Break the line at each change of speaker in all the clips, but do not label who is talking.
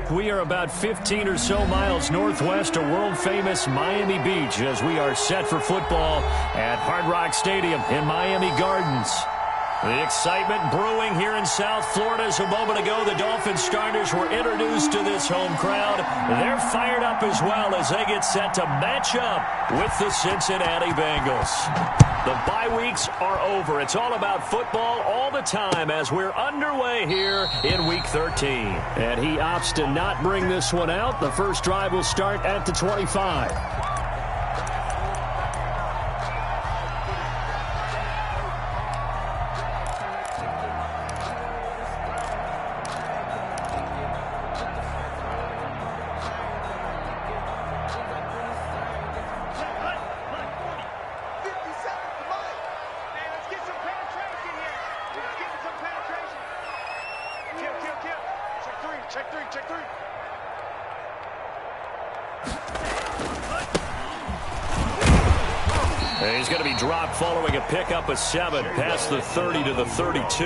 back. We are about 15 or so miles northwest of world-famous Miami Beach as we are set for football at Hard Rock Stadium in Miami Gardens. The excitement brewing here in South Florida. As a moment ago, the Dolphins starters were introduced to this home crowd. They're fired up as well as they get set to match up with the Cincinnati Bengals. The bye weeks are over. It's all about football all the time as we're underway here in Week 13. And he opts to not bring this one out. The first drive will start at the 25. He's going to be dropped following a pickup of 7 past the 30 to the 32.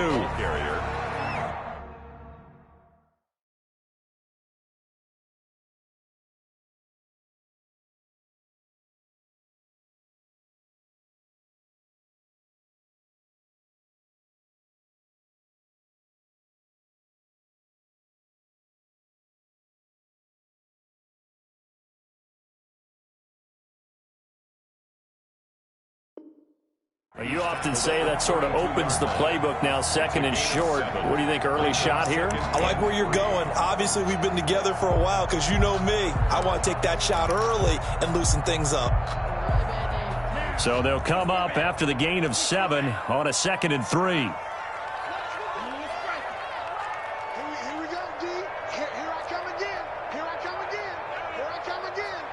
You often say that sort of opens the playbook now, second and short. What do you think, early shot here?
I like where you're going. Obviously, we've been together for a while because you know me. I want to take that shot early and loosen things up.
So they'll come up after the gain of 7 on a 2nd and 3.
Here we go, D. Here I come again. Here I come again. Here I come again.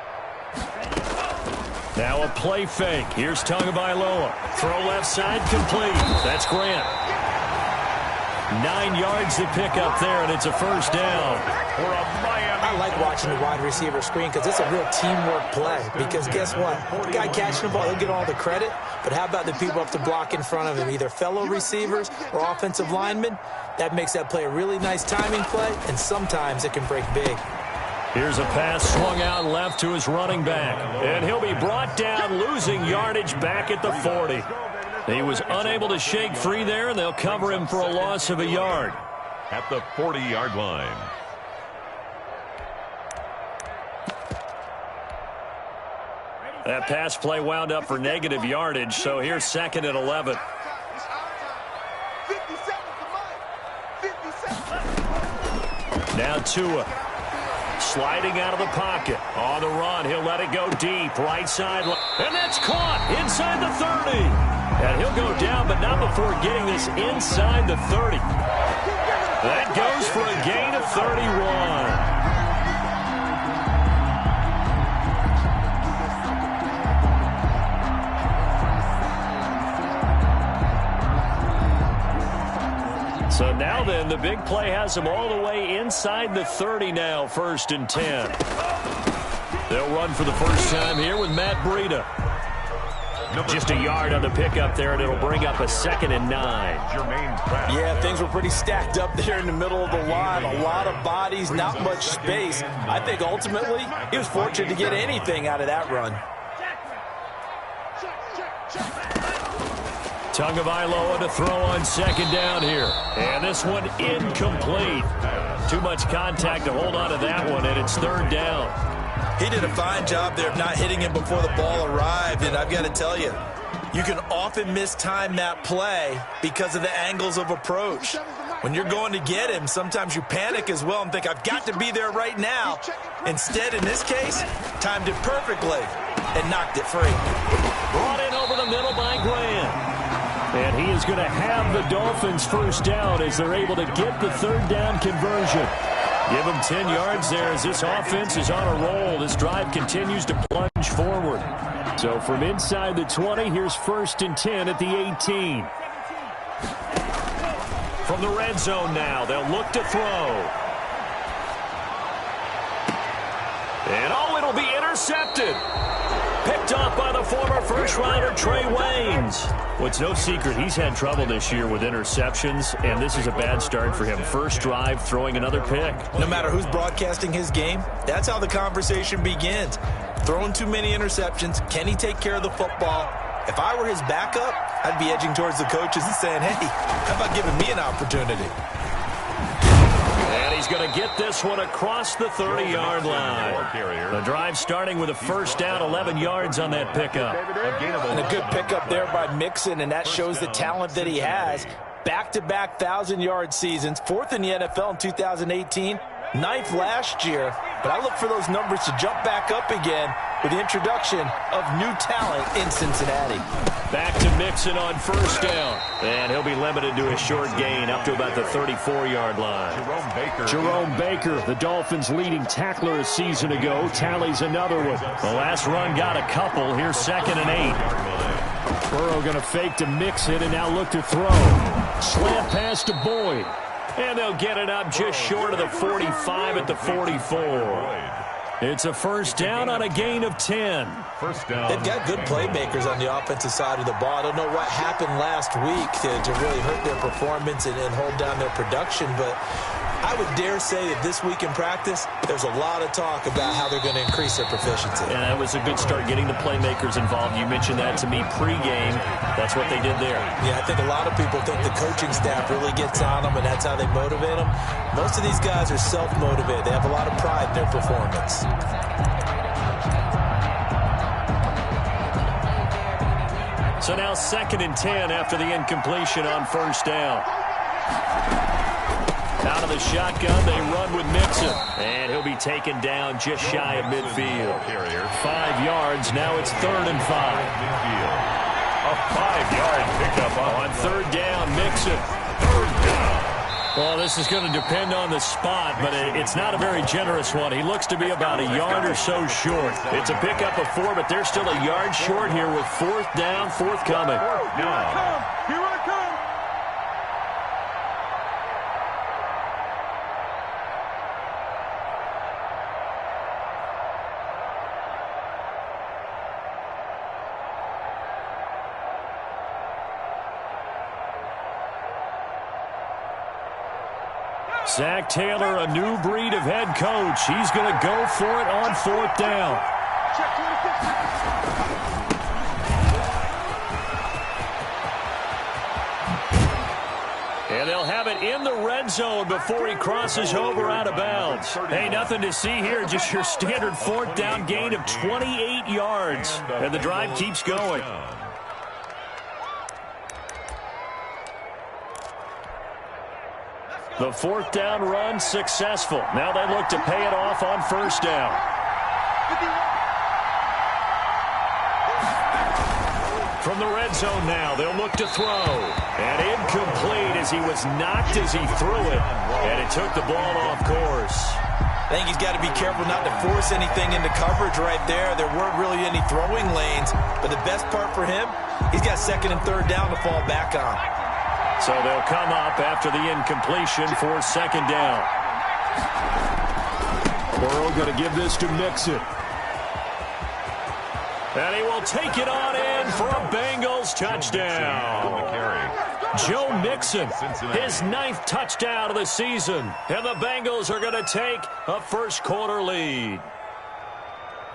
Now a play fake. Here's Tagovailoa. Throw left side complete. That's Grant. 9 yards to pick up there, and it's a first down.
I like watching the wide receiver screen because it's a real teamwork play. Because guess what? The guy catching the ball, he'll get all the credit. But how about the people up to block in front of him, either fellow receivers or offensive linemen? That makes that play a really nice timing play, and sometimes it can break big.
Here's a pass swung out left to his running back. And he'll be brought down, losing yardage back at the 40. He was unable to shake free there, and they'll cover him for a loss of a yard.
At the 40-yard line.
That pass play wound up for negative yardage, so here's 2nd and 11. Now Tua. Sliding out of the pocket. On the run, he'll let it go deep. Right side. And that's caught inside the 30. And he'll go down, but not before getting this inside the 30. That goes for a gain of 31. So now then, the big play has them all the way inside the 30 now, 1st and 10. They'll run for the first time here with Matt Breida. Just a yard on the pickup there, and it'll bring up a 2nd and 9.
Yeah, things were pretty stacked up there in the middle of the line. A lot of bodies, not much space. I think ultimately he was fortunate to get anything out of that run.
Tagovailoa to throw on 2nd down here. And this one incomplete. Too much contact to hold on to that one, and it's 3rd down.
He did a fine job there of not hitting him before the ball arrived, and I've got to tell you, you can often mistime that play because of the angles of approach. When you're going to get him, sometimes you panic as well and think, I've got to be there right now. Instead, in this case, timed it perfectly and knocked it free.
Brought in over the middle by Grant. And he is going to have the Dolphins first down as they're able to get the 3rd down conversion. Give him 10 yards there as this offense is on a roll. This drive continues to plunge forward. So from inside the 20, here's 1st and 10 at the 18. From the red zone now, they'll look to throw. And it'll be intercepted. Picked off by the former first-rounder Trey Waynes. Well, it's no secret he's had trouble this year with interceptions, and this is a bad start for him. First drive, throwing another pick.
No matter who's broadcasting his game, that's how the conversation begins. Throwing too many interceptions. Can he take care of the football? If I were his backup, I'd be edging towards the coaches and saying, hey, how about giving me an opportunity?
And he's going to get this one across the 30-yard line. The drive starting with a first down, 11 yards on that pickup.
And a good pickup there by Mixon, and that shows the talent that he has. Back-to-back 1,000-yard seasons, 4th in the NFL in 2018, 9th last year. But I look for those numbers to jump back up again with the introduction of new talent in Cincinnati.
Back to Mixon on first down. And he'll be limited to a short gain up to about the 34-yard line. Jerome Baker, the Dolphins' leading tackler a season ago, tallies another one. The last run got a couple. Here's 2nd and 8. Burrow going to fake to Mixon and now look to throw. Slant pass to Boyd. And they'll get it up just short of the 45 at the 44. It's a first down on a gain of 10.
First down.
They've got good playmakers on the offensive side of the ball. I don't know what happened last week to really hurt their performance and hold down their production, but I would dare say that this week in practice, there's a lot of talk about how they're going to increase their proficiency.
And that was a good start, getting the playmakers involved. You mentioned that to me pregame. That's what they did there.
Yeah, I think a lot of people think the coaching staff really gets on them, and that's how they motivate them. Most of these guys are self-motivated. They have a lot of pride in their performance.
So now 2nd and 10 after the incompletion on first down. Out of the shotgun, they run with Mixon. And he'll be taken down just shy of midfield. 5 yards, now it's 3rd and 5.
A 5-yard pickup
On 3rd down, Mixon. 3rd down. Well, this is going to depend on the spot, but it's not a very generous one. He looks to be about a yard or so short. It's a pickup of 4, but they're still a yard short here with 4th down, forthcoming.
Here I come.
Zach Taylor, a new breed of head coach. He's going to go for it on 4th down. And they'll have it in the red zone before he crosses over out of bounds. Hey, nothing to see here, just your standard 4th down gain of 28 yards. And the drive keeps going. The 4th down run successful. Now they look to pay it off on first down. From the red zone now, they'll look to throw. And incomplete as he was knocked as he threw it. And it took the ball off course.
I think he's got to be careful not to force anything into coverage right there. There weren't really any throwing lanes. But the best part for him, he's got 2nd and 3rd down to fall back on.
So they'll come up after the incompletion for 2nd down. Burrow going to give this to Mixon. And he will take it on in for a Bengals touchdown. Joe Mixon, his 9th touchdown of the season. And the Bengals are going to take a first-quarter lead.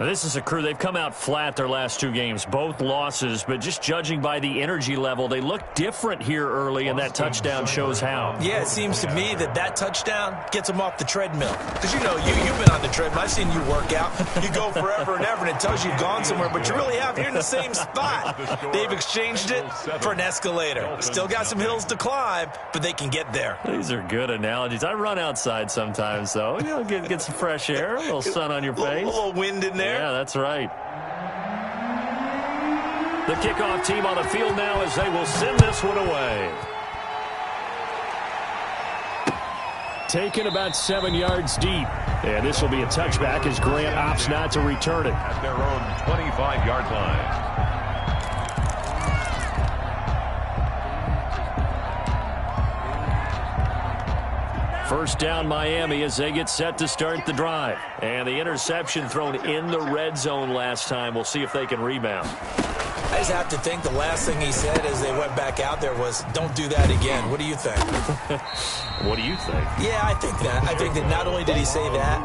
Now, this is a crew. They've come out flat their last 2 games, both losses, but just judging by the energy level, they look different here early, and that touchdown shows how.
Yeah, it seems to me that touchdown gets them off the treadmill. Because, you know, you've been on the treadmill. I've seen you work out. You go forever and ever, and it tells you you've gone somewhere, but you really have. You're in the same spot. They've exchanged it for an escalator. Still got some hills to climb, but they can get there.
These are good analogies. I run outside sometimes, though. You know, get some fresh air, a little sun on your face.
A little wind in there.
Yeah, that's right. The kickoff team on the field now as they will send this one away. Taken about 7 yards deep. And this will be a touchback as Grant opts not to return it.
At their own 25-yard line.
First down Miami as they get set to start the drive. And the interception thrown in the red zone last time. We'll see if they can rebound.
I just have to think the last thing he said as they went back out there was, don't do that again. What do you think?
What do you think?
Yeah, I think that. I think that not only did he say that,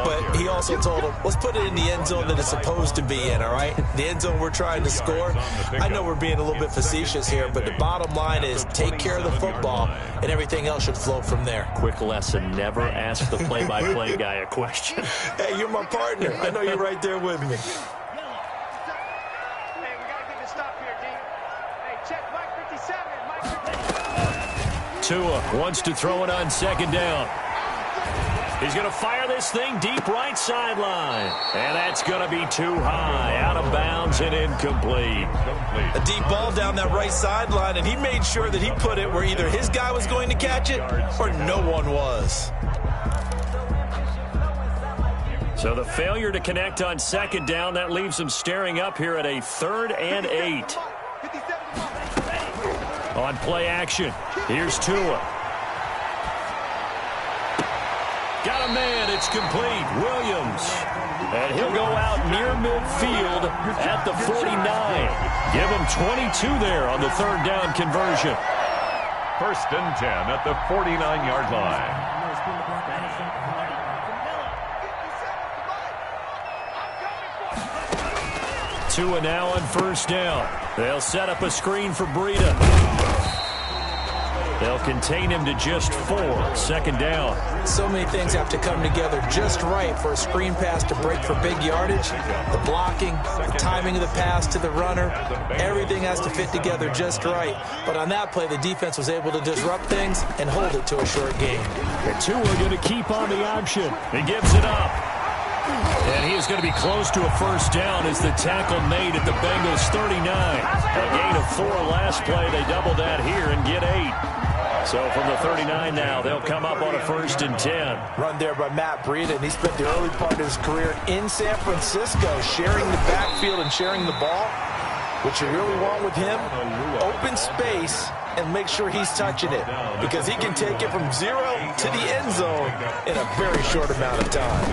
but he also told him, let's put it in the end zone that it's supposed to be in, all right? The end zone we're trying to score. I know we're being a little bit facetious here, but the bottom line is take care of the football, and everything else should flow from there.
Quick lesson, never ask the play-by-play guy a question.
Hey, you're my partner. I know you're right there with me.
Tua wants to throw it on second down. He's going to fire this thing deep right sideline. And that's going to be too high. Out of bounds and incomplete.
A deep ball down that right sideline, and he made sure that he put it where either his guy was going to catch it or no one was.
So the failure to connect on second down, that leaves them staring up here at a 3rd and 8. On play action, here's Tua. Got a man, it's complete. Williams. And he'll go out near midfield at the 49. Give him 22 there on the 3rd down conversion.
1st and 10 at the 49-yard line.
Tua now on 1st down. They'll set up a screen for Breida. They'll contain him to just 4. 2nd down.
So many things have to come together just right for a screen pass to break for big yardage. The blocking, the timing of the pass to the runner, everything has to fit together just right. But on that play, the defense was able to disrupt things and hold it to a short gain.
And Tua going to keep on the option. He gives it up. And he is going to be close to a 1st down as the tackle made at the Bengals 39. A gain of 4 last play. They double that here and get 8. So from the 39 now, they'll come up on a 1st and 10.
Run there by Matt Breida, and he spent the early part of his career in San Francisco sharing the backfield and sharing the ball. What you really want with him, open space and make sure he's touching it, because he can take it from 0 to the end zone in a very short amount of time.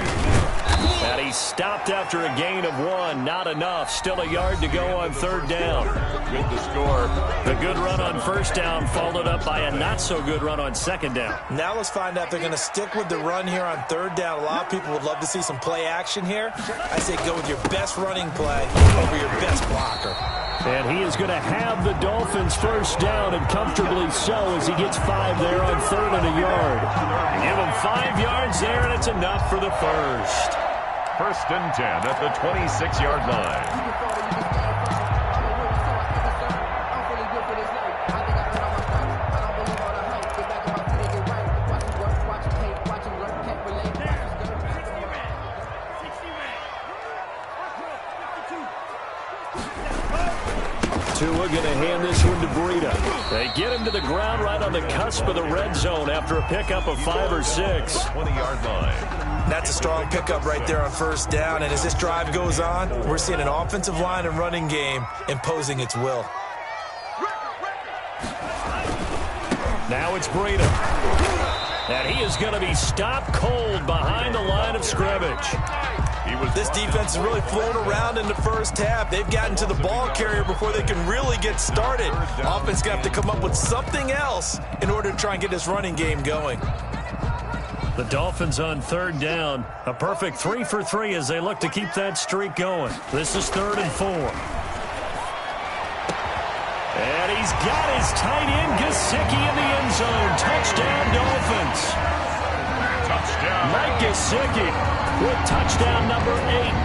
And he stopped after a gain of 1. Not enough. Still a yard to go on 3rd down.
Good to score.
The good run on 1st down followed up by a not-so-good run on 2nd down.
Now let's find out if they're going to stick with the run here on 3rd down. A lot of people would love to see some play action here. I say go with your best running play over your best blocker.
And he is going to have the Dolphins 1st down, and comfortably so, as he gets 5 there on 3rd and a yard. Give him 5 yards there, and it's enough for the 1st.
1st and 10 at the 26-yard line.
Tua going to hand this one to Breida. They get him to the ground right on the cusp of the red zone after a pickup of 5 or 6.
20-yard line.
That's a strong pickup right there on 1st down. And as this drive goes on, we're seeing an offensive line and running game imposing its will.
Now it's Breida. And he is going to be stopped cold behind the line of scrimmage.
This defense has really flown around in the 1st half. They've gotten to the ball carrier before they can really get started. Offense going to have to come up with something else in order to try and get this running game going.
The Dolphins on 3rd down. A perfect 3 for 3 as they look to keep that streak going. This is 3rd and 4. And he's got his tight end, Gesicki, in the end zone. Touchdown, Dolphins.
Touchdown.
Mike Gesicki with touchdown number 8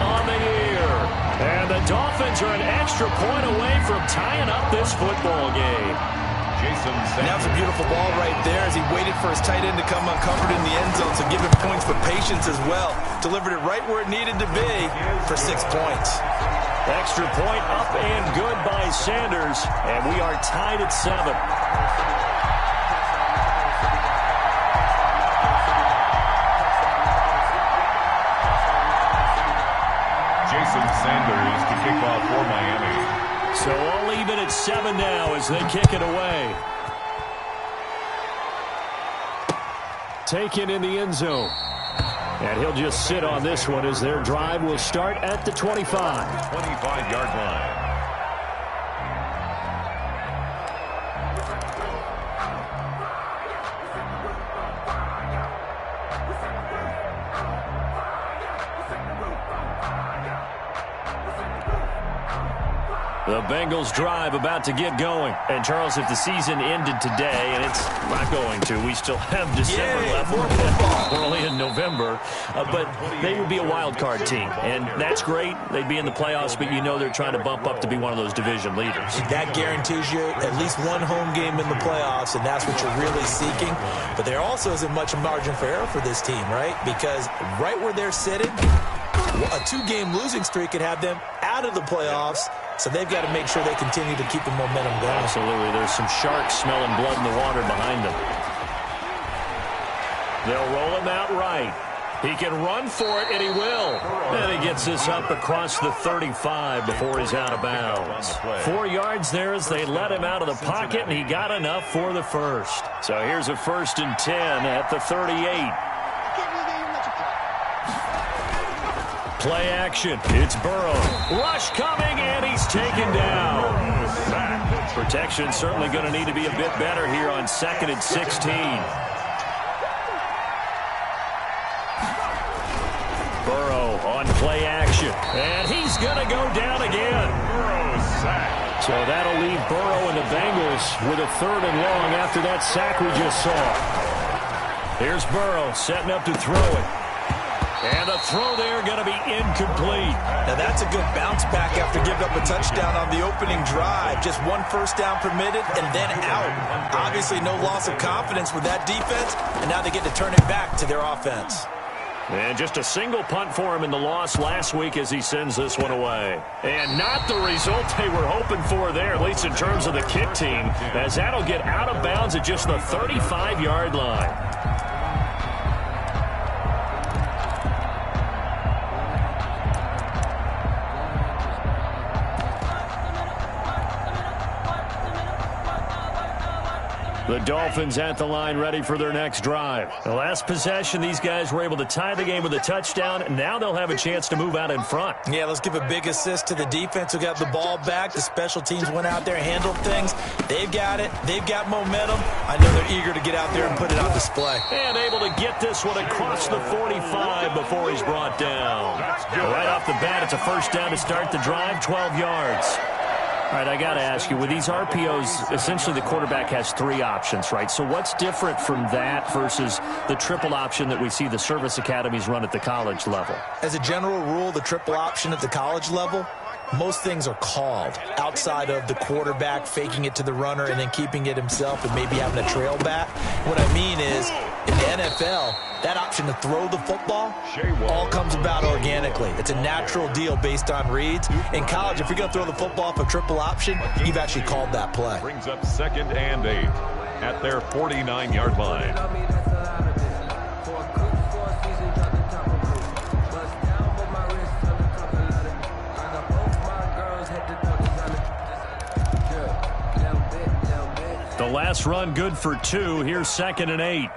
on the year. And the Dolphins are an extra point away from tying up this football game.
Now it's a beautiful ball right there as he waited for his tight end to come uncovered in the end zone, so give him points for patience as well. Delivered it right where it needed to be for 6 points.
Extra point up and good by Sanders, and we are tied at 7.
Sanders to kick off for Miami.
So all even at 7 now as they kick it away. taken in the end zone. And he'll just sit on this one as their drive will start at the 25.
25-yard line.
The Bengals drive about to get going. And, Charles, if the season ended today, and it's not going to, we still have December left. We're only in November. But they would be a wild card team. And that's great. They'd be in the playoffs, but you know they're trying to bump up to be one of those division leaders.
That guarantees you at least one home game in the playoffs, and that's what you're really seeking. But there also isn't much margin for error for this team, right? Because right where they're sitting, a two-game losing streak could have them out of the playoffs. So they've got to make sure they continue to keep the momentum going.
Absolutely. There's some sharks smelling blood in the water behind them. They'll roll him out right. He can run for it, and he will. And he gets this up across the 35 before he's out of bounds. 4 yards there as they let him out of the pocket, and he got enough for the first. So here's a 1st and 10 at the 38. Play action. It's Burrow. Rush coming, and he's taken down. Protection certainly going to need to be a bit better here on 2nd and 16. Burrow on play action, and he's going to go down again. So that'll leave Burrow and the Bengals with a 3rd and long after that sack we just saw. Here's Burrow setting up to throw it. And the throw there going to be incomplete.
Now that's a good bounce back after giving up a touchdown on the opening drive. Just 1 first down permitted and then out. Obviously no loss of confidence with that defense, and now they get to turn it back to their offense.
And just a single punt for him in the loss last week as he sends this one away. And not the result they were hoping for there, at least in terms of the kick team, as that'll get out of bounds at just the 35-yard line. The Dolphins at the line ready for their next drive. The last possession, these guys were able to tie the game with a touchdown, and now they'll have a chance to move out in front.
Yeah, let's give a big assist to the defense who got the ball back. The special teams went out there, handled things. They've got it. They've got momentum. I know they're eager to get out there and put it on display.
And able to get this one across the 45 before he's brought down. Right off the bat, it's a 1st down to start the drive, 12 yards. All right, I got to ask you, with these RPOs, essentially the quarterback has 3 options, right? So what's different from that versus the triple option that we see the service academies run at the college level?
As a general rule, the triple option at the college level, most things are called outside of the quarterback faking it to the runner and then keeping it himself and maybe having a trail back. What I mean is, in the NFL, that option to throw the football all comes about organically. It's a natural deal based on reads. In college, if you're going to throw the football for triple option, you've actually called that play.
Brings up 2nd and 8 at their 49-yard line.
The last run good for 2. Here's 2nd and 8.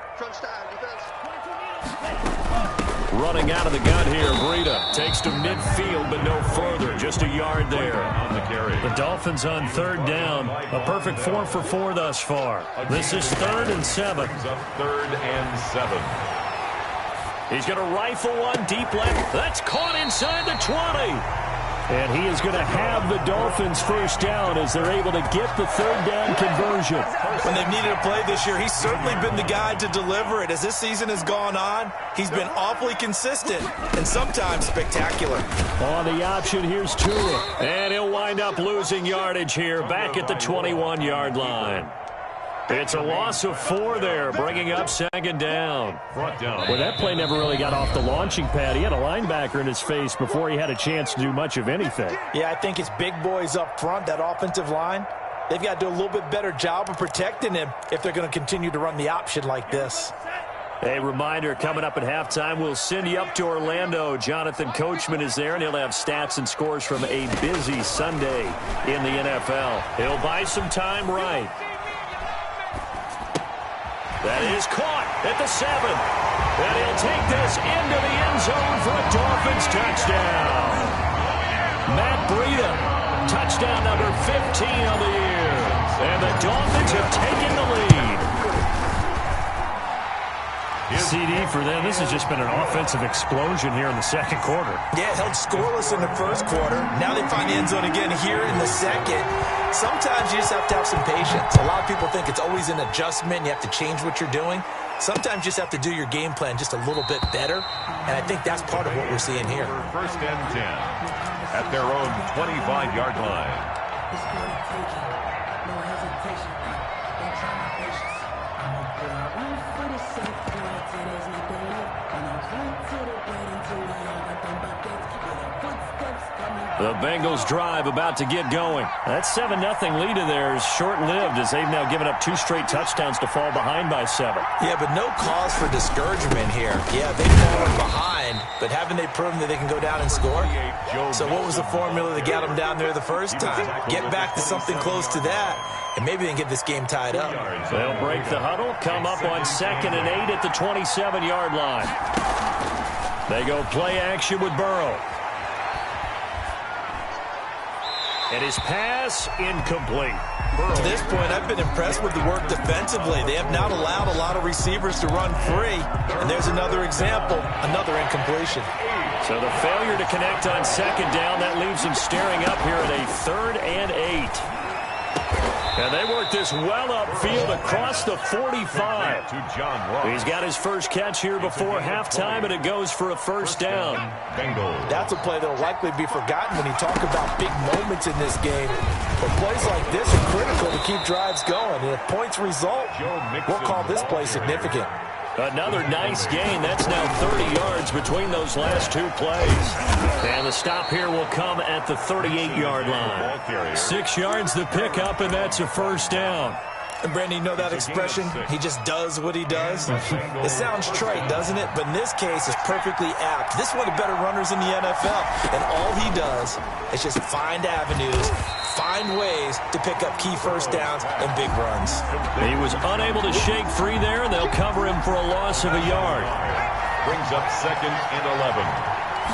Running out of the gun here, Breida takes to midfield, but no further. Just a yard there.
On the carry.
The Dolphins on 3rd down. A perfect 4 for 4 thus far. This is 3rd and 7.
Brings up 3rd and 7.
He's going to rifle one deep left. That's caught inside the 20. And he is going to have the Dolphins 1st down as they're able to get the 3rd down conversion.
When they've needed a play this year, he's certainly been the guy to deliver it. As this season has gone on, he's been awfully consistent and sometimes spectacular.
On the option, here's Tua. And he'll wind up losing yardage here back at the 21-yard line. It's a loss of 4 there, bringing up 2nd down.
Brought down.
Well, that play never really got off the launching pad. He had a linebacker in his face before he had a chance to do much of anything.
Yeah, I think it's big boys up front, that offensive line. They've got to do a little bit better job of protecting him if they're going to continue to run the option like this.
A reminder, coming up at halftime, we'll send you up to Orlando. Jonathan Coachman is there, and he'll have stats and scores from a busy Sunday in the NFL. He'll buy some time right. That is caught at the 7. And he'll take this into the end zone for a Dolphins touchdown. Matt Breida, touchdown number 15 on the year. And the Dolphins have taken the lead. CD for them. This has just been an offensive explosion here in the second quarter.
Yeah, held scoreless in the first quarter. Now they find the end zone again here in the second. Sometimes you just have to have some patience. A lot of people think it's always an adjustment. You have to change what you're doing. Sometimes you just have to do your game plan just a little bit better. And I think that's part of what we're seeing here.
First and 10 at their own 25-yard line.
No hesitation. Don't try my patience. I'm a girl. Run for the safe word. Today's not the live. And I run to the bread until we all got them buckets. With the footsteps coming.
The Bengals drive about to get going. That 7-0 lead of theirs short-lived as they've now given up 2 straight touchdowns to fall behind by 7.
Yeah, but no cause for discouragement here. Yeah, they've fallen behind, but haven't they proven that they can go down and score? So what was the formula that got them down there the first time? Get back to something close to that, and maybe they can get this game tied up.
They'll break the huddle, come up on 2nd and 8 at the 27-yard line. They go play action with Burrow. And his pass incomplete.
To this point, I've been impressed with the work defensively. They have not allowed a lot of receivers to run free. And there's another example, another incompletion.
So the failure to connect on 2nd down, that leaves him staring up here at a 3rd and 8. And they work this well upfield across the 45. He's got his first catch here before halftime, and it goes for a first down.
That's a play that will likely be forgotten when you talk about big moments in this game. But plays like this are critical to keep drives going. And if points result, we'll call this play significant.
Another nice gain. That's now 30 yards between those last 2 plays. And the stop here will come at the 38-yard line. 6 yards the pickup, and that's a first down.
And Brandon, you know that expression? He just does what he does. It sounds trite, doesn't it? But in this case, it's perfectly apt. This is one of the better runners in the NFL. And all he does is just find avenues, find ways to pick up key first downs and big runs.
He was unable to shake free there, and they'll cover him for a loss of a yard.
Brings up 2nd and 11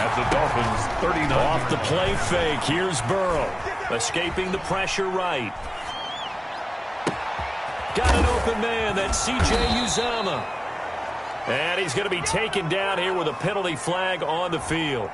at the Dolphins' 39.
Off the play fake, here's Burrow. Escaping the pressure right. Got an open man, that's C.J. Uzomah. And he's going to be taken down here with a penalty flag on the field.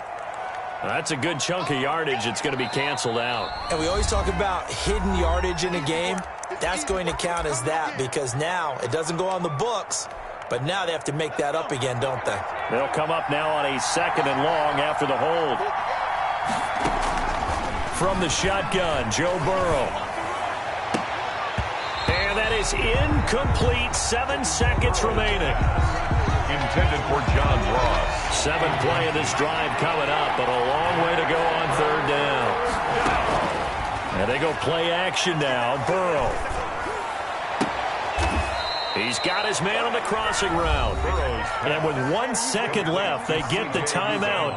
That's a good chunk of yardage. It's going to be canceled out.
And we always talk about hidden yardage in a game. That's going to count as that because now it doesn't go on the books, but now they have to make that up again, don't they?
They'll come up now on a 2nd and long after the hold. From the shotgun, Joe Burrow. And that is incomplete. 7 seconds remaining.
Intended for John Ross.
7th play of this drive coming up, but a long way to go on 3rd down. And they go play action now. Burrow. He's got his man on the crossing route. And with 1 second left, they get the timeout.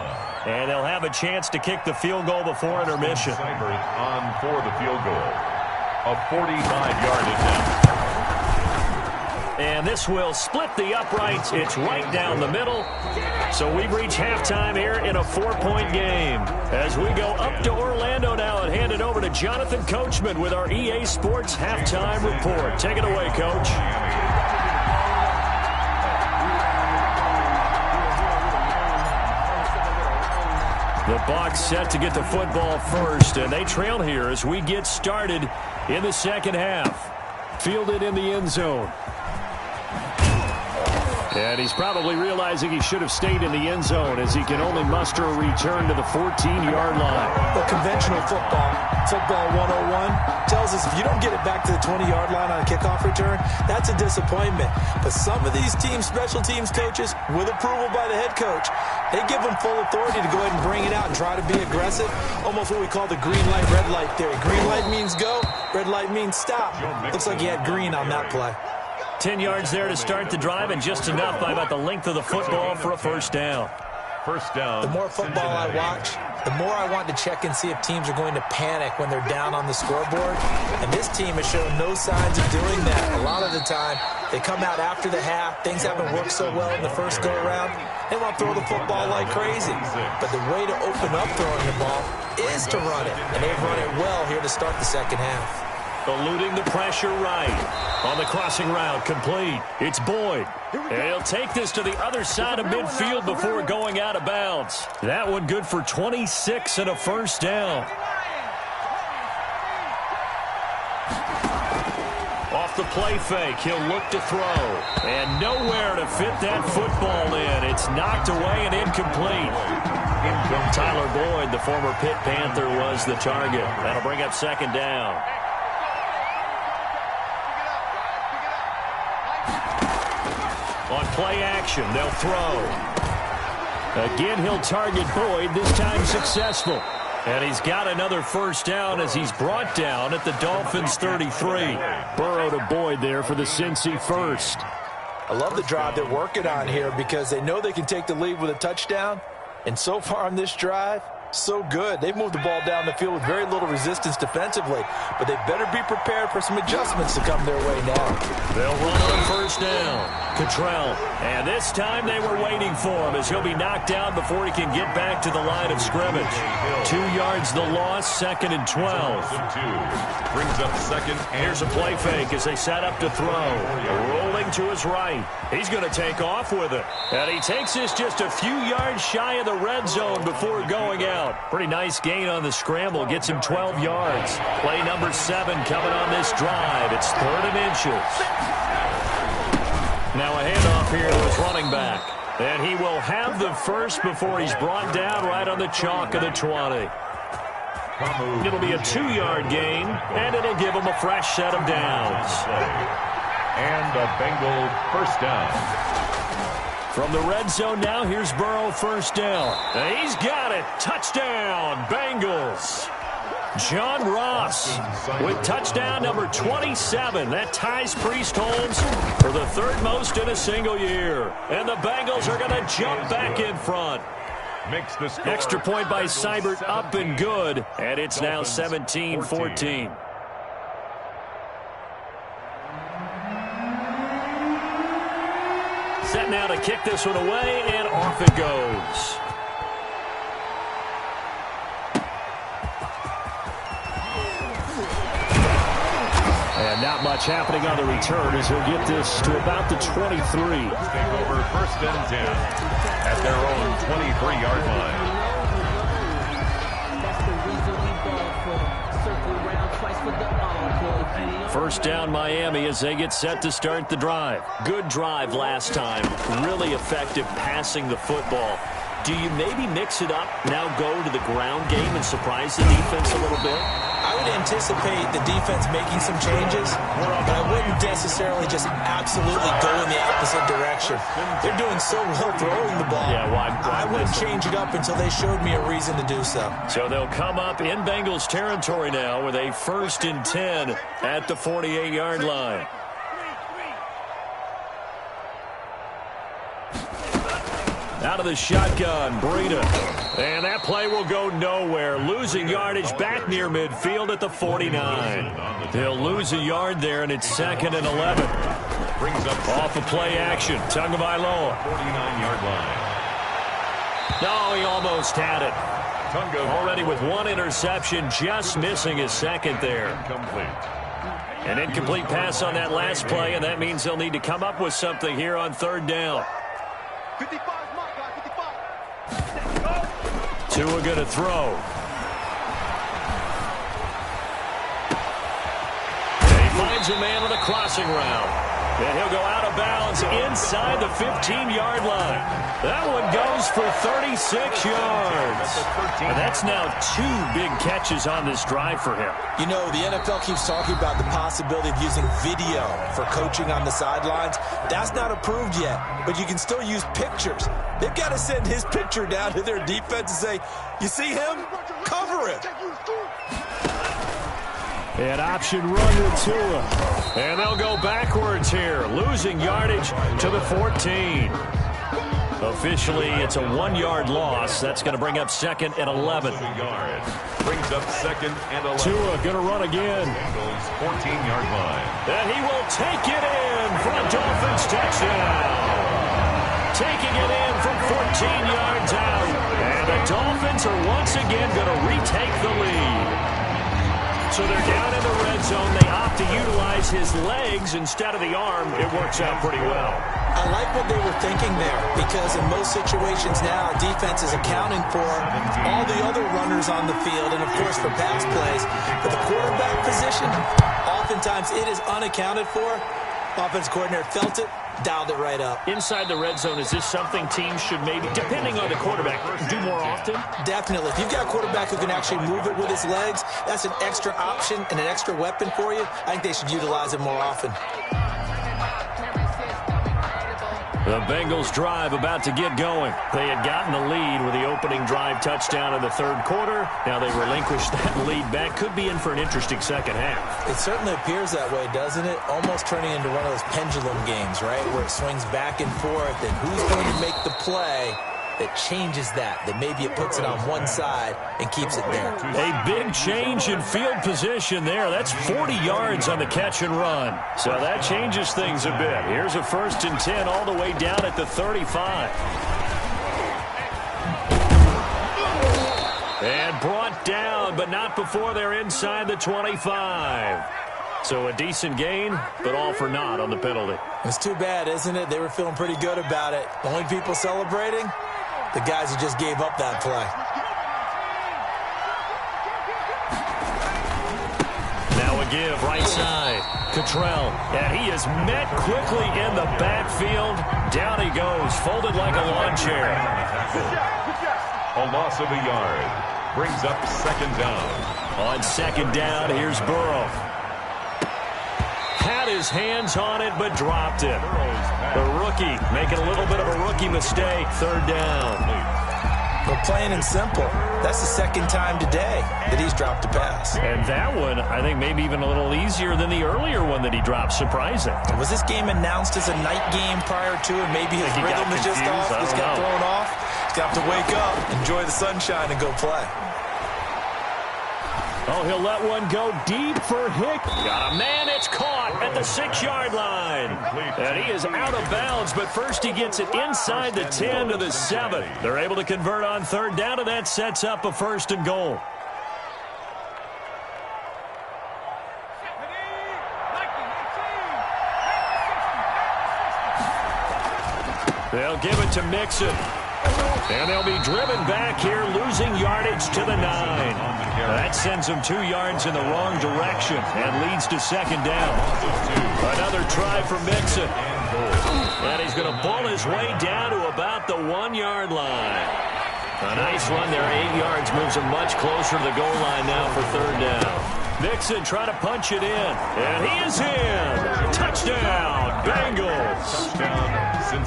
And they'll have a chance to kick the field goal before intermission.
On for the field goal. A 45-yard attempt.
And this will split the uprights. It's right down the middle. So we've reached halftime here in a 4-point game. As we go up to Orlando now and hand it over to Jonathan Coachman with our EA Sports Halftime Report. Take it away, Coach. The Bucs set to get the football first, and they trail here as we get started in the second half. Fielded in the end zone. And he's probably realizing he should have stayed in the end zone as he can only muster a return to the 14-yard line.
Well, conventional football 101, tells us if you don't get it back to the 20-yard line on a kickoff return, that's a disappointment. But some of these special teams coaches, with approval by the head coach, they give them full authority to go ahead and bring it out and try to be aggressive. Almost what we call the green light, red light theory. Green light means go, red light means stop. Looks like he had green on that play.
10 yards there to start the drive, and just enough by about the length of the football for a first down.
first down.
The more football I watch, the more I want to check and see if teams are going to panic when they're down on the scoreboard. And this team has shown no signs of doing that. A lot of the time, they come out after the half. Things haven't worked so well in the first go-around. They want to throw the football like crazy. But the way to open up throwing the ball is to run it. And they've run it well here to start the second half.
Eluding the pressure right. On the crossing route, complete. It's Boyd. And he'll take this to the other side of midfield before going out of bounds. That one good for 26 and a first down. Off the play fake, he'll look to throw. And nowhere to fit that football in. It's knocked away and incomplete. Tyler Boyd, the former Pitt Panther, was the target. That'll bring up second down. On play action, they'll throw. Again, he'll target Boyd, this time successful. And he's got another first down as he's brought down at the Dolphins' 33. Burrow to Boyd there for the Cincy first.
I love the drive they're working on here because they know they can take the lead with a touchdown. And so far on this drive, so good. They've moved the ball down the field with very little resistance defensively, but they better be prepared for some adjustments to come their way now.
They'll run on first down. Cottrell, and this time they were waiting for him as he'll be knocked down before he can get back to the line of scrimmage. 2 yards the loss, second and 12.
Brings up second.
Here's a play fake as they set up to throw. Rolling to his right. He's going to take off with it. And he takes this just a few yards shy of the red zone before going out. Pretty nice gain on the scramble. Gets him 12 yards. Play number 7 coming on this drive. It's 3rd and inches. Now a handoff here to his running back. And he will have the first before he's brought down right on the chalk of the 20. It'll be a 2-yard gain, and it'll give him a fresh set of downs.
And a Bengal first down.
From the red zone now, here's Burrow first down. And he's got it. Touchdown, Bengals. John Ross with touchdown number 27. That ties Priest Holmes for the 3rd most in a single year. And the Bengals are going to jump back in front.
Makes the score.
Extra point by Seibert up and good. And it's now 17-14. Set now to kick this one away, and off it goes. And not much happening on the return as he'll get this to about the 23.
Take over first and 10 at their own 23-yard line.
First down Miami as they get set to start the drive. Good drive last time. Really effective passing the football. Do you maybe mix it up, now go to the ground game and surprise the defense a little bit?
I would anticipate the defense making some changes, but I wouldn't necessarily just absolutely go in the opposite direction. They're doing so well throwing the ball.
Yeah, why
I wouldn't change it up until they showed me a reason to do so.
So they'll come up in Bengals territory now with a 1st and 10 at the 48-yard line. Out of the shotgun, Breida. And that play will go nowhere. Losing yardage back near midfield at the 49. They'll lose a yard there, and it's 2nd and 11.
Brings up
Off of play action, Tagovailoa.
49-yard line.
No, he almost had it.
Tunga
Already with 1 interception, just missing his 2nd there.
Incomplete.
An incomplete pass on that last play, and that means they'll need to come up with something here on 3rd down.
55, mark, guy, 55.
Tua going to throw. And he finds a man on a crossing route. And he'll go out of bounds inside the 15-yard line. That one goes for 36 yards. And that's now 2 big catches on this drive for him.
You know, the NFL keeps talking about the possibility of using video for coaching on the sidelines. That's not approved yet, but you can still use pictures. They've got to send his picture down to their defense and say, you see him? Cover it.
An option run with Tua. And they'll go backwards here, losing yardage to the 14. Officially, it's a 1-yard loss. That's going to bring up 2nd and 11.
Brings up 2nd and 11.
Tua going to run again.
Bengals 14-yard line.
And he will take it in for a Dolphins touchdown. Taking it in from 14 yards out. And the Dolphins are once again going to retake the lead. So they're down in the red zone. They opt to utilize his legs instead of the arm. It works out pretty well.
I like what they were thinking there, because in most situations now, defense is accounting for all the other runners on the field and, of course, for pass plays. But the quarterback position, oftentimes it is unaccounted for. Offense coordinator felt it, dialed it right up.
Inside the red zone, is this something teams should maybe, depending on the quarterback, do more often?
Definitely. If you've got a quarterback who can actually move it with his legs, that's an extra option and an extra weapon for you. I think they should utilize it more often.
The Bengals drive about to get going. They had gotten the lead with the opening drive touchdown in the third quarter. Now they relinquish that lead back. Could be in for an interesting second half.
It certainly appears that way, doesn't it? Almost turning into one of those pendulum games, right? Where it swings back and forth, and who's going to make the play that changes that maybe it puts it on one side and keeps it there.
A big change in field position there. That's 40 yards on the catch and run. So that changes things a bit. Here's a 1st and 10 all the way down at the 35. And brought down, but not before they're inside the 25. So a decent gain, but all for naught on the penalty.
It's too bad, isn't it? They were feeling pretty good about it. The only people celebrating, the guys who just gave up that play.
Now a give, right side. Cottrell, and he is met quickly in the backfield. Down he goes, folded like a lawn chair.
A loss of a yard. Brings up 2nd down.
On 2nd down, here's Burrow. Had his hands on it, but dropped it. The rookie making a little bit of a rookie mistake. 3rd down.
But plain and simple, that's the 2nd time today that he's dropped a pass.
And that one, I think, maybe even a little easier than the earlier one that he dropped. Surprising.
Was this game announced as a night game prior to it? Maybe his rhythm is just off. Just got thrown off. He's got to wake up, enjoy the sunshine, and go play.
Oh, he'll let one go deep for Hick. Got a man. It's caught at the 6-yard line. And he is out of bounds, but first he gets it inside the 10 to the 7. They're able to convert on 3rd down, and that sets up a 1st and goal. They'll give it to Mixon. And they'll be driven back here, losing yardage to the 9. That sends them 2 yards in the wrong direction and leads to 2nd down. Another try for Mixon. And he's going to bull his way down to about the 1-yard line. A nice run there, 8 yards, moves him much closer to the goal line now for 3rd down. Mixon trying to punch it in, and he is in. Touchdown, Bengals.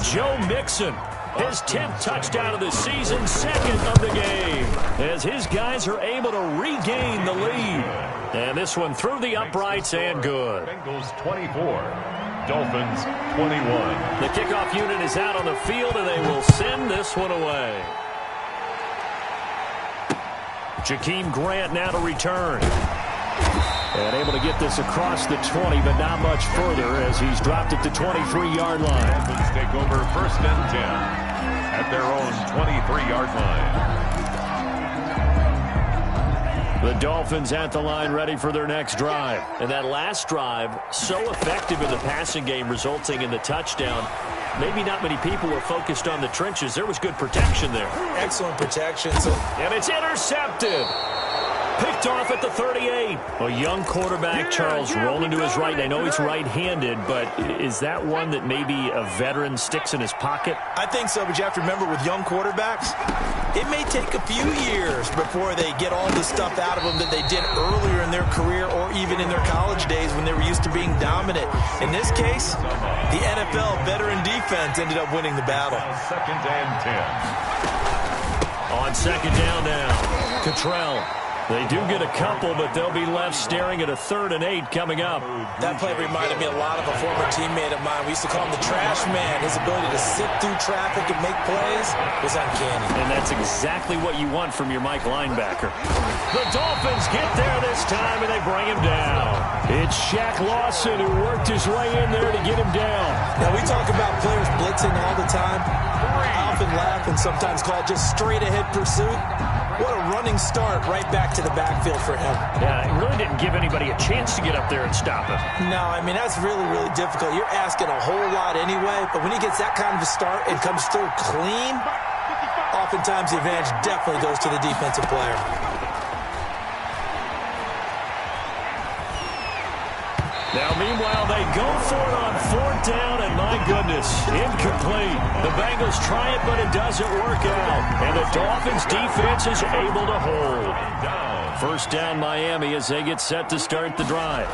Joe Mixon. His 10th touchdown of the season, 2nd of the game, as his guys are able to regain the lead. And this one through the uprights and good.
Bengals 24, Dolphins 21.
The kickoff unit is out on the field, and they will send this one away. Jakeem Grant now to return. And able to get this across the 20, but not much further as he's dropped it to 23-yard line.
Dolphins take over 1st and 10 at their own 23-yard line.
The Dolphins at the line ready for their next drive. And that last drive, so effective in the passing game, resulting in the touchdown. Maybe not many people were focused on the trenches. There was good protection there.
Excellent protection.
And it's intercepted. Picked off at the 38. A young quarterback, Charles, rolling to his right. I know he's right-handed, but is that one that maybe a veteran sticks in his pocket?
I think so, but you have to remember with young quarterbacks, it may take a few years before they get all the stuff out of them that they did earlier in their career or even in their college days when they were used to being dominant. In this case, the NFL veteran defense ended up winning the battle.
2nd and 10.
On 2nd down now, Cottrell. They do get a couple, but they'll be left staring at a 3rd and 8 coming up.
That play reminded me a lot of a former teammate of mine. We used to call him the trash man. His ability to sit through traffic and make plays was uncanny.
And that's exactly what you want from your Mike linebacker. The Dolphins get there this time, and they bring him down. It's Shaq Lawson who worked his way in there to get him down.
Now, we talk about players blitzing all the time. I often laugh and sometimes call it just straight-ahead pursuit. What a running start right back to the backfield for him.
Yeah, it really didn't give anybody a chance to get up there and stop him.
No, I mean, that's really, really difficult. You're asking a whole lot anyway, but when he gets that kind of a start and comes through clean, oftentimes the advantage definitely goes to the defensive player.
Now, meanwhile, they go for it on 4th down, and my goodness, incomplete. The Bengals try it, but it doesn't work out. And the Dolphins' defense is able to hold. 1st down, Miami, as they get set to start the drive.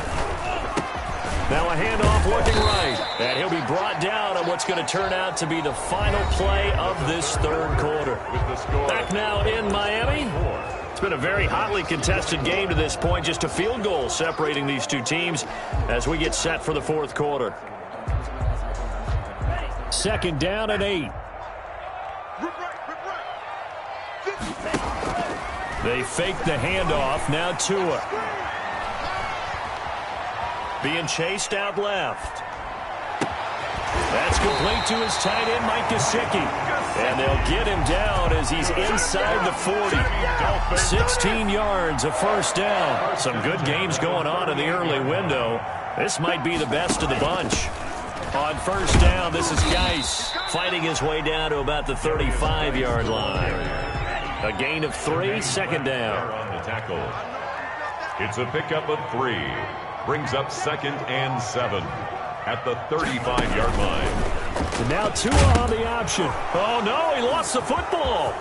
Now a handoff looking right. And he'll be brought down on what's going to turn out to be the final play of this 3rd quarter. Back now in Miami. It's been a very hotly contested game to this point. Just a field goal separating these two teams as we get set for the 4th quarter. 2nd down and 8. They fake the handoff. Now Tua. Being chased out left. That's complete to his tight end, Mike Gesicki. And they'll get him down as he's inside the 40. 16 yards, a 1st down. Some good games going on in the early window. This might be the best of the bunch. On 1st down, this is Geis fighting his way down to about the 35-yard line. A gain of 3, 2nd down.
On the tackle. It's a pickup of 3. Brings up 2nd and 7 at the 35-yard line.
And now Tua on the option. Oh, no, he lost the football.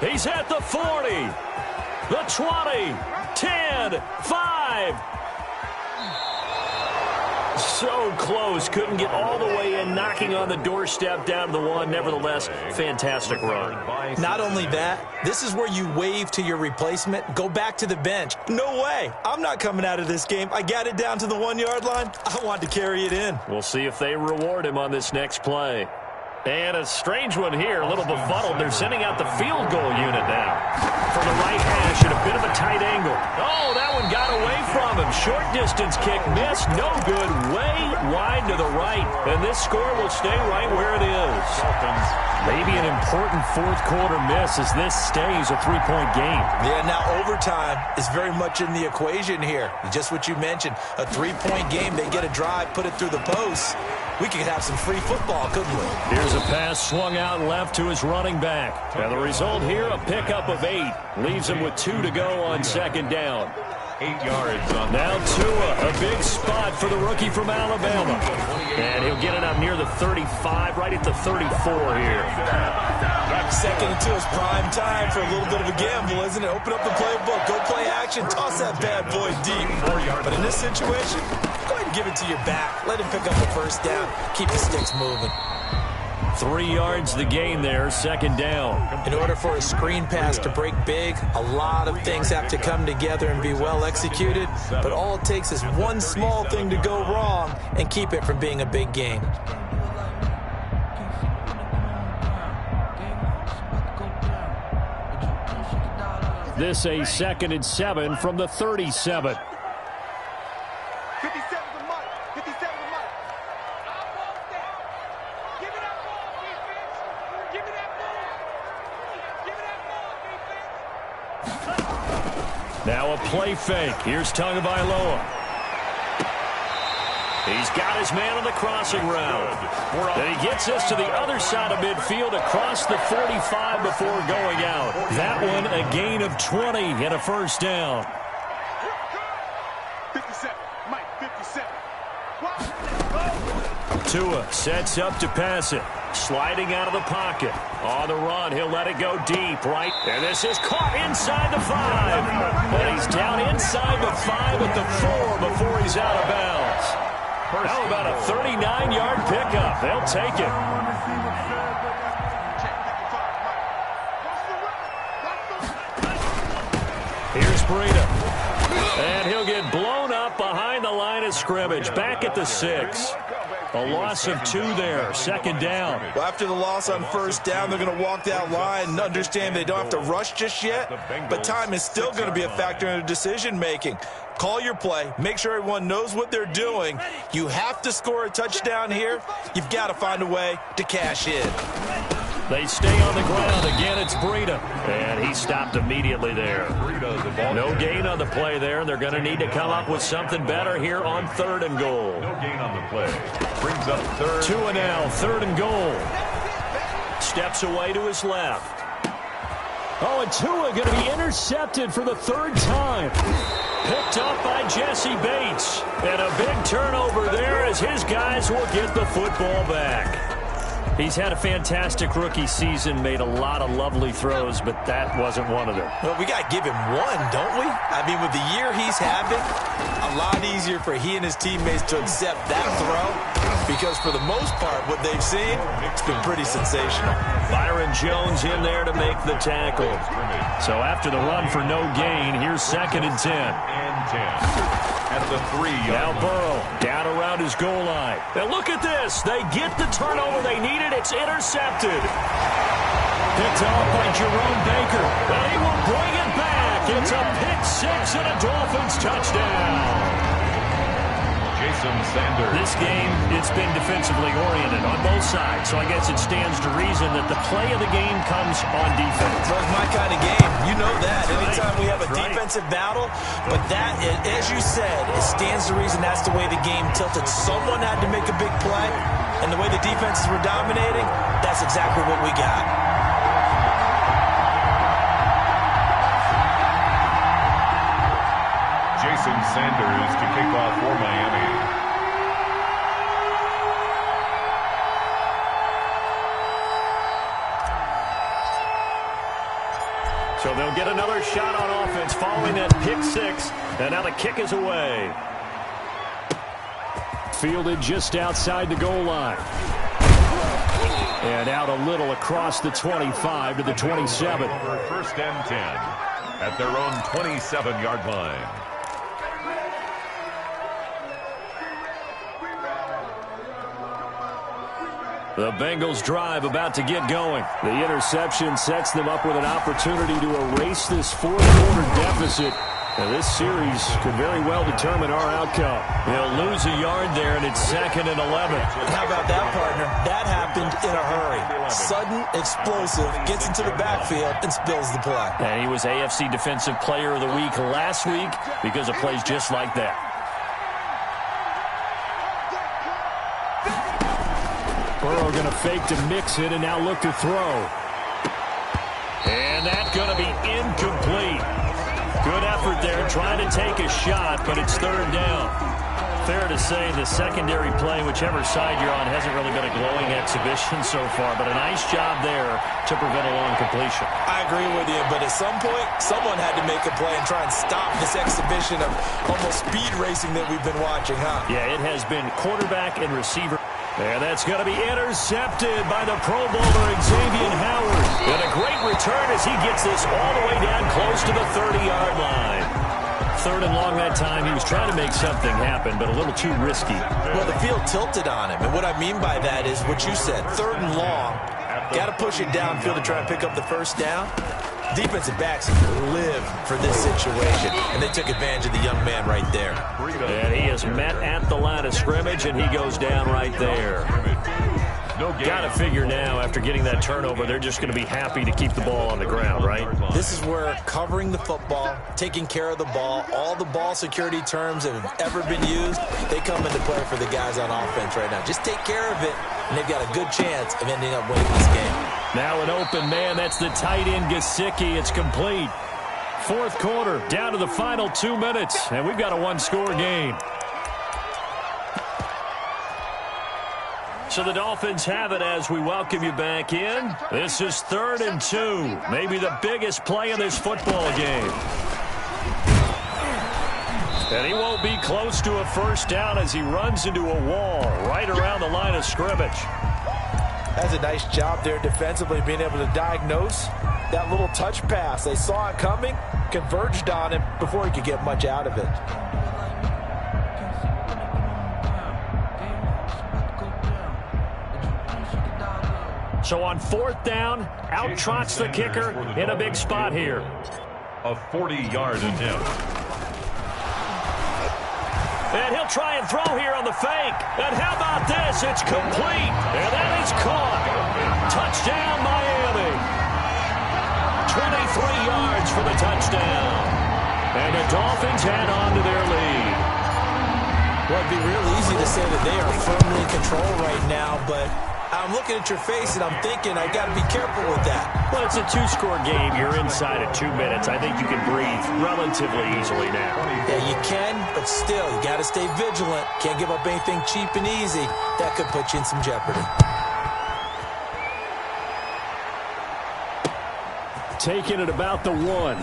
He's at the 40, the 20, 10, 5. So close. Couldn't get all the way in, knocking on the doorstep down to the 1. Nevertheless, fantastic run.
Not only that, this is where you wave to your replacement, go back to the bench. No way. I'm not coming out of this game. I got it down to the 1-yard line. I want to carry it in.
We'll see if they reward him on this next play. And a strange one here, a little befuddled. They're sending out the field goal unit now. From the right hash at a bit of a tight angle. Oh, that one got away from him. Short distance kick missed. No good. Way wide to the right. And this score will stay right where it is. Maybe an important 4th quarter miss as this stays a 3-point game.
Yeah, now overtime is very much in the equation here. Just what you mentioned, a 3-point game. They get a drive, put it through the posts. We could have some free football, couldn't we?
Here's a pass swung out left to his running back. And the result here, a pickup of 8. Leaves him with 2 to go on 2nd down.
8 yards on
now Tua, a big spot for the rookie from Alabama. And he'll get it up near the 35, right at the 34 here.
2nd and 2 is prime time for a little bit of a gamble, isn't it? Open up the playbook, go play action, toss that bad boy deep. But in this situation, go ahead and give it to your back. Let him pick up the 1st down. Keep the sticks moving.
3 yards the gain there, 2nd down.
In order for a screen pass to break big, a lot of things have to come together and be well executed. But all it takes is one small thing to go wrong and keep it from being a big gain.
This a 2nd and 7 from the 37.
57 to Mike. 57 to Mike. Give me that ball, defense. Give me that ball. Give me that ball, defense.
Now a play fake. Here's Tagovailoa. He's got his man on the crossing route. And he gets us to the other side of midfield across the 45 before going out. That one a gain of 20 and a 1st down.
57. Mike, 57.
Tua sets up to pass it. Sliding out of the pocket. On the run, he'll let it go deep, right? And this is caught inside the 5. And he's down inside the 5 at the 4 before he's out of bounds. How about a 39-yard pickup? They'll take it. Here's Breida. And he'll get blown up behind the line of scrimmage. Back at the 6. A loss of 2 there. Second down.
Well, after the loss on first down, they're going to walk that line and understand they don't have to rush just yet. But time is still going to be a factor in their decision-making. Call your play. Make sure everyone knows what they're doing. You have to score a touchdown here. You've got to find a way to cash in.
They stay on the ground. Again, it's Breida. And he stopped immediately there. No gain on the play there, and they're going to need to come up with something better here on 3rd and goal.
No gain on the play. Brings up 3rd.
Tua now, 3rd and goal. Steps away to his left. Oh, and Tua going to be intercepted for the 3rd time. Picked up by Jesse Bates. And a big turnover there as his guys will get the football back. He's had a fantastic rookie season, made a lot of lovely throws, but that wasn't one of them.
Well, we got to give him one, don't we? I mean, with the year he's having, a lot easier for he and his teammates to accept that throw because for the most part, what they've seen, it's been pretty sensational.
Byron Jones in there to make the tackle. So after the run for no gain, here's 2nd and 10.
And 10. At the 3-yard
now
line.
Burrow down around his goal line. Now look at this. They get the turnover they needed. It's intercepted. Picked off by Jerome Baker. And he will bring it back. It's a pick 6 and a Dolphins touchdown.
Jason Sanders.
This game, it's been defensively oriented on both sides, so I guess it stands to reason that the play of the game comes on defense.
Well, it's my kind of game. You know that. Anytime we have a defensive battle, but that, as you said, it stands to reason that's the way the game tilted. Someone had to make a big play, and the way the defenses were dominating, that's exactly what we got.
Jason Sanders to kick off for Miami.
So they'll get another shot on offense following that pick 6. And now the kick is away. Fielded just outside the goal line. And out a little across the 25 to the 27.
1st and 10 at their own 27-yard line.
The Bengals drive about to get going. The interception sets them up with an opportunity to erase this 4th-quarter deficit. And this series could very well determine our outcome. They'll lose a yard there, and it's 2nd and 11.
How about that, partner? That happened in a hurry. Sudden, explosive, gets into the backfield, and spills the play.
And he was AFC Defensive Player of the Week last week because of plays just like that. Burrow going to fake to mix it and now look to throw. And that's going to be incomplete. Good effort there trying to take a shot, but it's 3rd down. Fair to say the secondary play, whichever side you're on, hasn't really been a glowing exhibition so far, but a nice job there to prevent a long completion.
I agree with you, but at some point, someone had to make a play and try and stop this exhibition of almost speed racing that we've been watching, huh?
Yeah, it has been quarterback and receiver. And that's going to be intercepted by the Pro Bowler Xavier Howard. And a great return as he gets this all the way down close to the 30-yard line. 3rd and long that time. He was trying to make something happen, but a little too risky.
Well, the field tilted on him. And what I mean by that is what you said. 3rd and long. Got to push it downfield to try and pick up the 1st down. Defensive backs live for this situation, and they took advantage of the young man right there.
And he is met at the line of scrimmage, and he goes down right there. Got to figure now, after getting that turnover, they're just going to be happy to keep the ball on the ground, right?
This is where covering the football, taking care of the ball, all the ball security terms that have ever been used, they come into play for the guys on offense right now. Just take care of it, and they've got a good chance of ending up winning this game.
Now an open man. That's the tight end, Gesicki. It's complete. 4th quarter, down to the final 2 minutes, and we've got a 1-score game. So the Dolphins have it as we welcome you back in. This is 3rd and 2, maybe the biggest play in this football game. And he won't be close to a 1st down as he runs into a wall right around the line of scrimmage.
That's a nice job there defensively, being able to diagnose that little touch pass. They saw it coming, converged on him before he could get much out of it.
So on 4th down, out trots the kicker in a big spot here.
A 40-yard attempt.
And he'll try and throw here on the fake. And how about this? It's complete. And that is caught. Touchdown, Miami. 23 yards for the touchdown. And the Dolphins head on to their lead.
Well, it'd be real easy to say that they are firmly in control right now, but I'm looking at your face and I'm thinking I got to be careful with that.
Well, it's a 2-score game. You're inside of 2 minutes. I think you can breathe relatively easily now.
Yeah, you can, but still, you got to stay vigilant. Can't give up anything cheap and easy. That could put you in some jeopardy.
Taking it about the 1.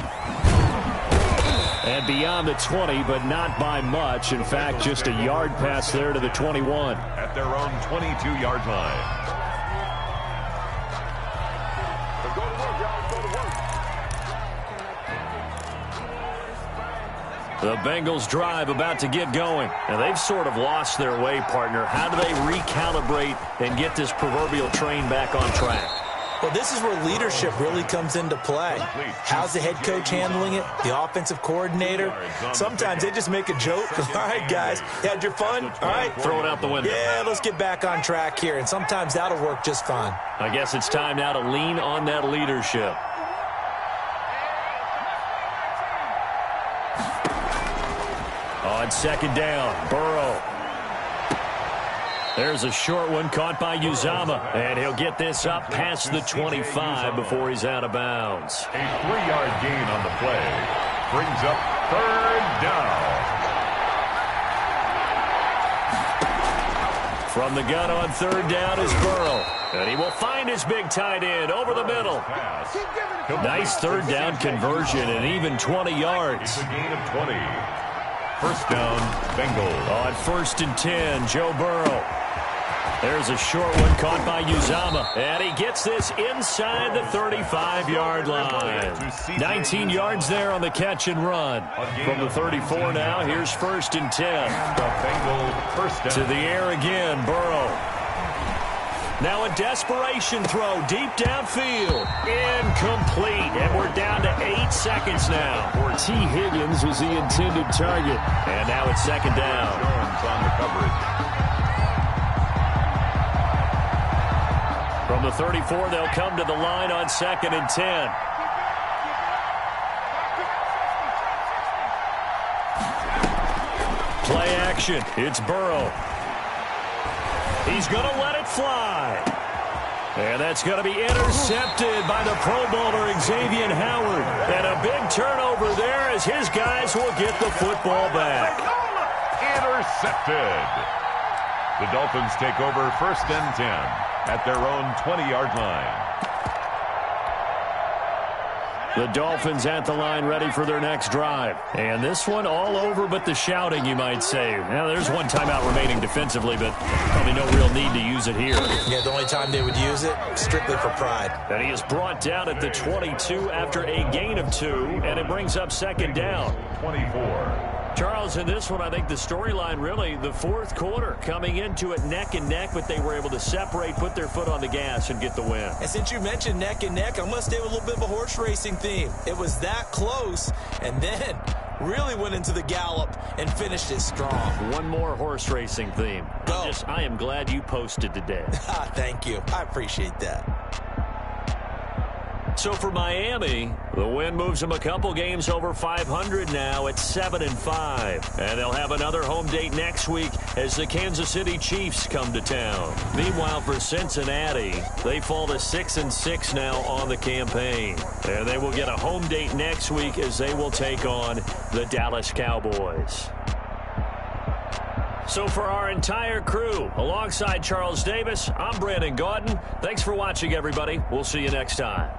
And beyond the 20, but not by much. In fact, just a yard pass there to the 21.
At their own 22-yard line.
The Bengals drive about to get going. And they've sort of lost their way, partner. How do they recalibrate and get this proverbial train back on track?
Well, this is where leadership really comes into play. How's the head coach handling it? The offensive coordinator? Sometimes they just make a joke. All right, guys, you had your fun? All right.
Throw it out the window.
Yeah, let's get back on track here. And sometimes that'll work just fine.
I guess it's time now to lean on that leadership. On 2nd down, Burrow. There's a short one caught by Uzama, and he'll get this up past the 25 before he's out of bounds.
A 3-yard gain on the play brings up 3rd down.
From the gun on 3rd down is Burrow, and he will find his big tight end over the middle. Nice 3rd down conversion and even 20 yards.
It's a gain of 20. 1st down, Bengals.
On 1st and 10, Joe Burrow. There's a short one caught by Uzama, and he gets this inside the 35-yard line. 19 yards there on the catch and run. From the 34 now, here's 1st and 10.
The Bengals 1st down.
To the air again, Burrow. Now a desperation throw deep downfield. Incomplete. And we're down to 8 seconds now. T. Higgins was the intended target. And now it's 2nd down.
Jones on the coverage.
From the 34, they'll come to the line on 2nd and 10. Play action. It's Burrow. He's going to let it fly. And that's going to be intercepted by the Pro Bowler Xavier Howard. And a big turnover there as his guys will get the football back.
Intercepted. The Dolphins take over 1st and 10 at their own 20-yard line.
The Dolphins at the line ready for their next drive. And this one all over but the shouting, you might say. Now, there's one timeout remaining defensively, but probably no real need to use it here.
Yeah, the only time they would use it, strictly for pride.
And he is brought down at the 22 after a gain of 2, and it brings up 2nd down.
24.
Charles, in this one, I think the storyline really, the 4th quarter, coming into it neck and neck, but they were able to separate, put their foot on the gas, and get the win.
And since you mentioned neck and neck, I'm going to stay with a little bit of a horse racing theme. It was that close, and then really went into the gallop and finished it strong.
One more horse racing theme.
Go.
I am glad you posted today.
Thank you. I appreciate that.
So for Miami, the win moves them a couple games over 500 now at 7-5. And they'll have another home date next week as the Kansas City Chiefs come to town. Meanwhile, for Cincinnati, they fall to 6-6 now on the campaign. And they will get a home date next week as they will take on the Dallas Cowboys. So for our entire crew, alongside Charles Davis, I'm Brandon Gaudin. Thanks for watching, everybody. We'll see you next time.